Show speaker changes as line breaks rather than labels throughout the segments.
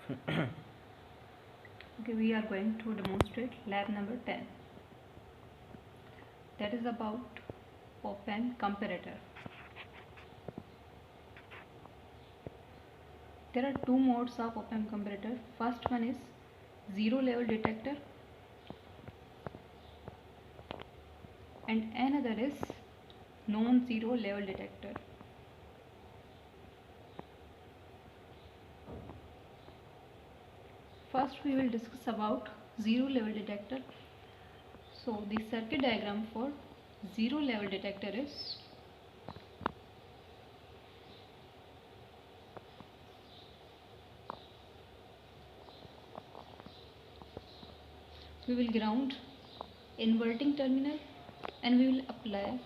Okay, we are going to demonstrate lab number 10. That is about op-amp comparator. There are two modes of op-amp comparator. First one is zero level detector and another is non-zero level detector. First we will discuss about zero level detector. So the circuit diagram for zero level detector is we will ground inverting terminal and we will apply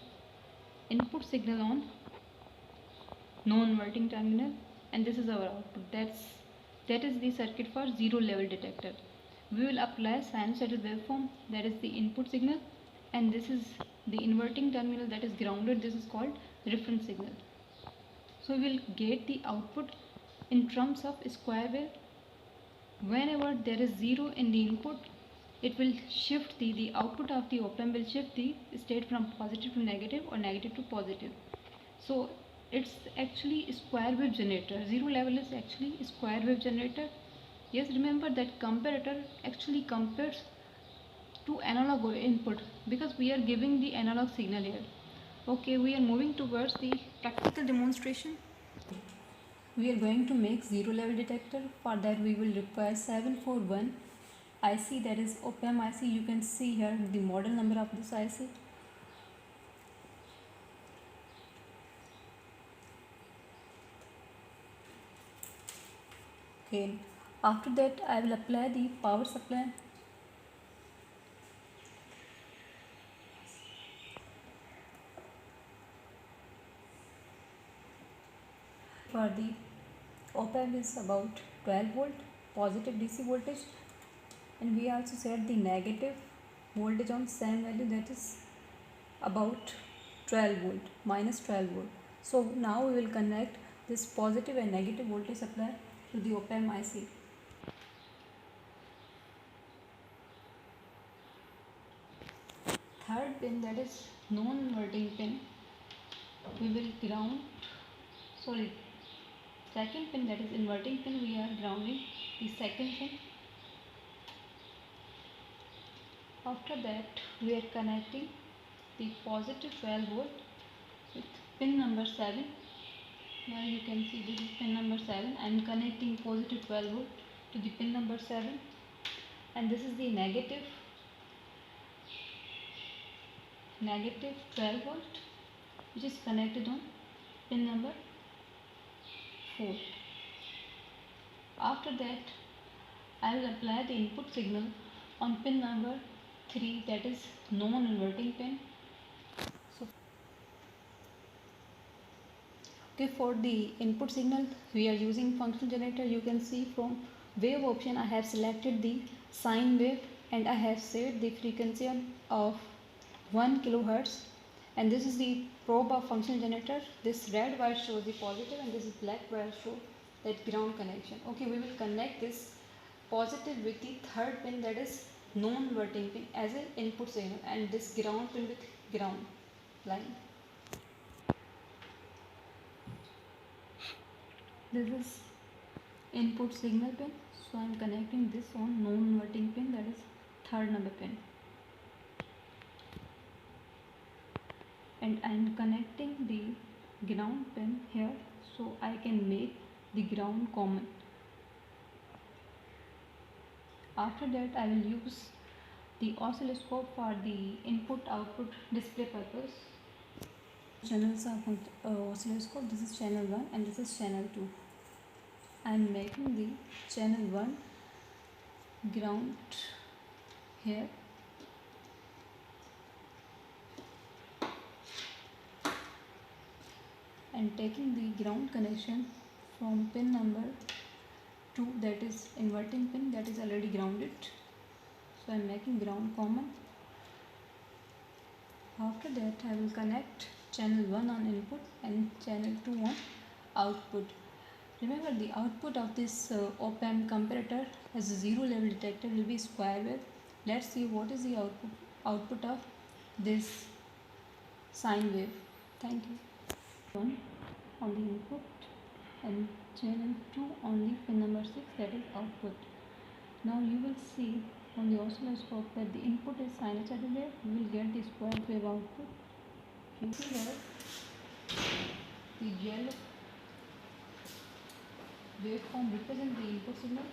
input signal on non-inverting terminal, and this is our output. That is the circuit for zero level detector. We will apply sinusoidal waveform, that is the input signal, and this is the inverting terminal that is grounded. This is called reference signal. So we will get the output in terms of square wave. Whenever there is zero in the input, it will shift the output of the op-amp will shift the state from positive to negative or negative to positive. So it's actually square wave generator. Zero level is actually square wave generator. Yes, remember that comparator actually compares to analog input because we are giving the analog signal here. Okay, we are moving towards the practical demonstration. We are going to make zero level detector. For that we will require 741 IC, that is op-amp IC. You can see here the model number of this IC. Okay, after that I will apply the power supply. For the op-amp is about 12 volt positive DC voltage, and we also set the negative voltage on same value, that is about 12 volt minus 12 volt. So now we will connect this positive and negative voltage supply to the op-amp IC. Third pin, that is non-inverting pin, we will ground, sorry, second pin, that is inverting pin, we are grounding the second pin. After that we are connecting the positive 12 volt with pin number 7. Here you can see this is pin number 7. I am connecting positive 12 volt to the pin number 7, and this is the negative 12 volt which is connected on pin number 4. After that I will apply the input signal on pin number 3, that is non-inverting pin. So okay, for the input signal we are using functional generator. You can see from wave option I have selected the sine wave and I have set the frequency of 1 kilohertz, and this is the probe of functional generator. This red wire shows the positive and this is black wire shows that ground connection. Okay, we will connect this positive with the third pin, that is non-inverting pin, as an input signal, and this ground pin with ground line. This is input signal pin, so I am connecting this on non-inverting pin, that is third number pin, and I am connecting the ground pin here so I can make the ground common. After that I will use the oscilloscope for the input output display purpose. Channels of oscilloscope, this is channel 1 and this is channel 2. I am making the channel 1 ground here, and taking the ground connection from pin number 2, that is inverting pin, that is already grounded. So I am making ground common. After that I will connect channel 1 on input and channel 2 on output. Remember, the output of this op-amp comparator as a zero level detector will be square wave. Let's see what is the output of this sine wave. Thank you. 1 on the input and channel 2 on the pin number 6, that is output. Now you will see on the oscilloscope that the input is sinusoidal wave. We will get the square wave output. You see here the yellow waveform represents the input signal,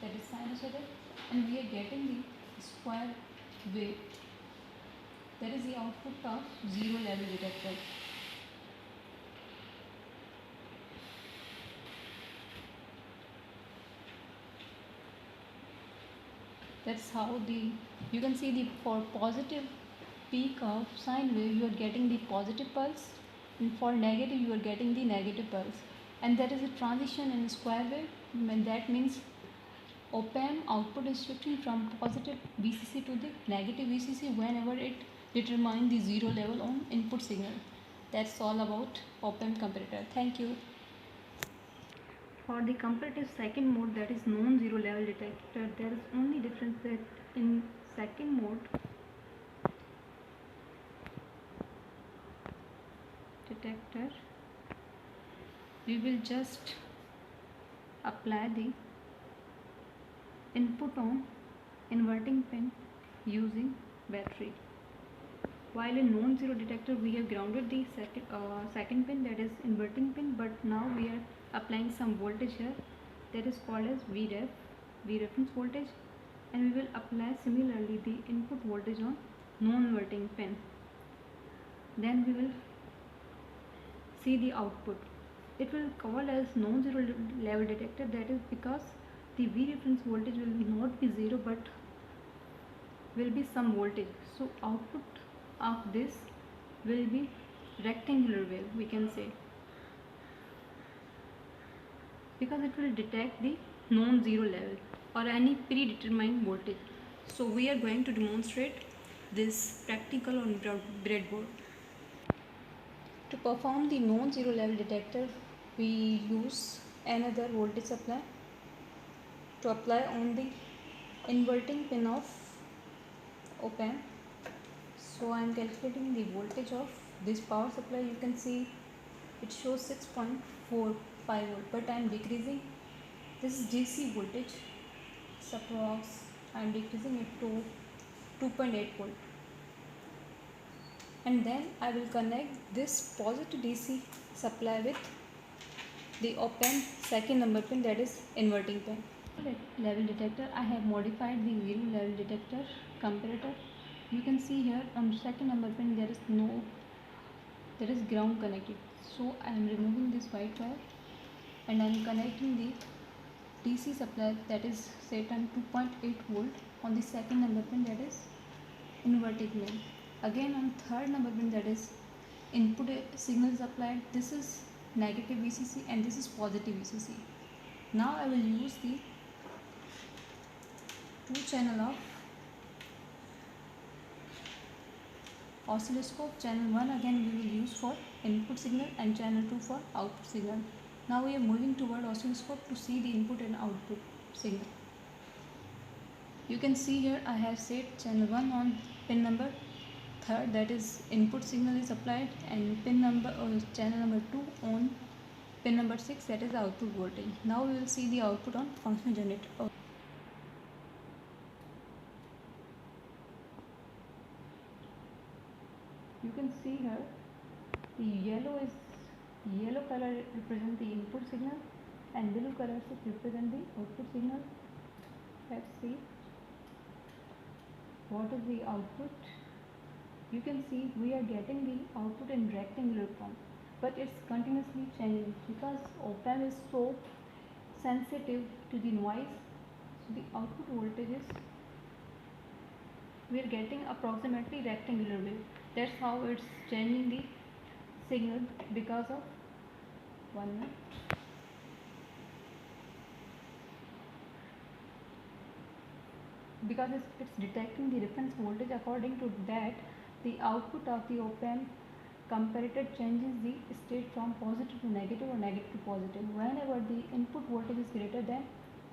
that is sinusoidal, and we are getting the square wave, that is the output of zero level detector. That's how you can see the for positive peak of sine wave you are getting the positive pulse, and for negative you are getting the negative pulse, and there is a transition in square wave, and that means op-amp output is shifting from positive VCC to the negative VCC whenever it determines the zero level on input signal. That's all about op-amp comparator. Thank you. For the comparative second mode, that is non-zero level detector, there is only difference that in second mode detector we will just apply the input on inverting pin using battery. While in non-zero detector we have grounded the second pin, that is inverting pin, but now we are applying some voltage here, that is called as VREF, V reference voltage, and we will apply similarly the input voltage on non-inverting pin. Then we will see the output. It will call as non-zero level detector, that is because the V reference voltage will not be zero but will be some voltage. So output of this will be rectangular wave, we can say, because it will detect the non-zero level or any predetermined voltage. So we are going to demonstrate this practical on breadboard. To perform the non-zero level detector, we use another voltage supply to apply on the inverting pin of op-amp. So I am calculating the voltage of this power supply. You can see it shows 6.45 volt, but I am decreasing this is DC voltage. Suppose I am decreasing it to 2.8 volt, and then I will connect this positive DC supply with the op-amp second number pin, that is inverting pin. Level detector, I have modified the zero level detector comparator. You can see here on second number pin there is ground connected. So I am removing this white wire and I am connecting the DC supply, that is set on 2.8 volt on the second number pin, that is inverting pin. Again on third number pin, that is input signal supplied, this is negative VCC and this is positive VCC. Now I will use the two channel of oscilloscope. Channel 1 again we will use for input signal and channel 2 for output signal. Now we are moving toward oscilloscope to see the input and output signal. You can see here I have set channel 1 on pin number 3rd, that is input signal is applied, and pin number channel number 2 on pin number 6, that is output voltage. Now we will see the output on functional generator. You can see here the yellow color represent the input signal and blue color represent the output signal. Let's see what is the output. You can see we are getting the output in rectangular form, but it's continuously changing because op-amp is so sensitive to the noise. So the output voltage is, we are getting approximately rectangular wave. That's how it's changing the signal because of 1 minute. Because it's detecting the reference voltage, according to that the output of the op-amp comparator changes the state from positive to negative or negative to positive. Whenever the input voltage is greater than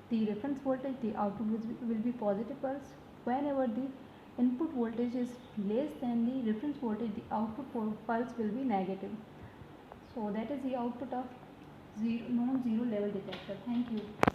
the reference voltage, the output will be positive pulse. Whenever the input voltage is less than the reference voltage, the output pulse will be negative. So that is the output of non-zero level detector. Thank you.